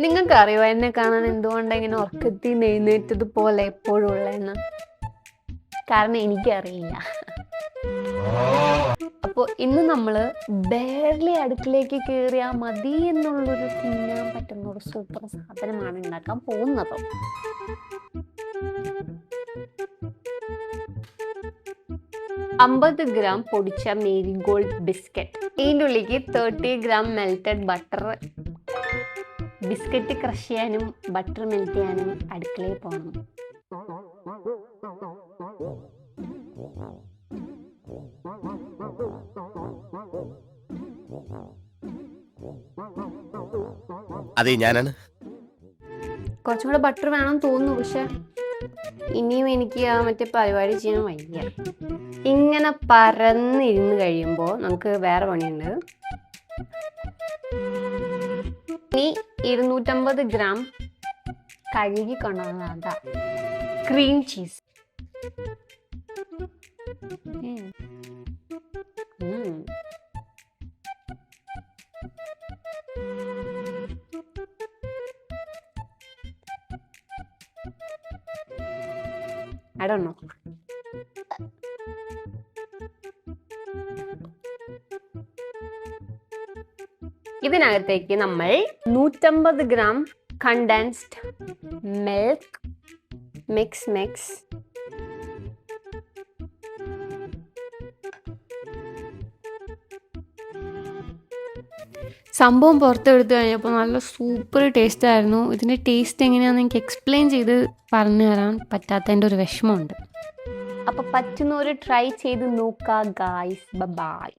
നിങ്ങൾക്കറിയോ എന്നെ കാണാൻ എന്തുകൊണ്ടാണ് ഇങ്ങനെ ഉറക്കത്തിൽ നിന്ന് എഴുന്നേറ്റത് പോലെ എപ്പോഴും ഉള്ളതെന്ന്? കാരണം എനിക്കറിയില്ല. അപ്പോൾ ഇന്ന് നമ്മൾ ബേർലി അടുക്കളയിലേക്ക് കയറിയാൽ മതി എന്നുള്ളൊരു തിന്നാൻ പറ്റുന്ന ഒരു സൂപ്പർ സാധനമാണ് ഉണ്ടാക്കാൻ പോകുന്നത്. 50 ഗ്രാം പൊടിച്ച മേരിഗോൾഡ് ബിസ്ക്കറ്റ്, ഇതിൻ്റെ ഉള്ളിലേക്ക് 30 gram melted butter. Biscuit crush ചെയ്യാനും ബട്ടർ മെൽറ്റ് ചെയ്യാനും അടുക്കളയിൽ പോകണം. അതെ, ഞാനാണ്. കുറച്ചും കൂടെ ബട്ടർ വേണം തോന്നുന്നു, പക്ഷെ ഇനിയും എനിക്ക് ആ മറ്റേ പരിപാടി ചെയ്യാൻ വയ്യ. ഇങ്ങനെ പരന്നിരുന്ന് കഴിയുമ്പോൾ നമുക്ക് വേറെ പണിയുണ്ട്. ഇനി 250 ഗ്രാം കഴുകി കൊണ്ടുവന്നതാ cream cheese. I don't know. ഇതിനകത്തേക്ക് നമ്മൾ 150 ഗ്രാം കണ്ടൻസ്ഡ് മിൽക്ക് മിക്സ് സംഭവം പുറത്തെടുത്ത് കഴിഞ്ഞപ്പോൾ നല്ല സൂപ്പർ ടേസ്റ്റ് ആയിരുന്നു. ഇതിൻ്റെ ടേസ്റ്റ് എങ്ങനെയാണെന്ന് എനിക്ക് എക്സ്പ്ലെയിൻ ചെയ്ത് പറഞ്ഞു തരാൻ പറ്റാത്തതിൻ്റെ ഒരു വിഷമമുണ്ട്. അപ്പോൾ പറ്റുന്നവർ ട്രൈ ചെയ്ത് നോക്കുക ഗായ്സ്. ബൈ.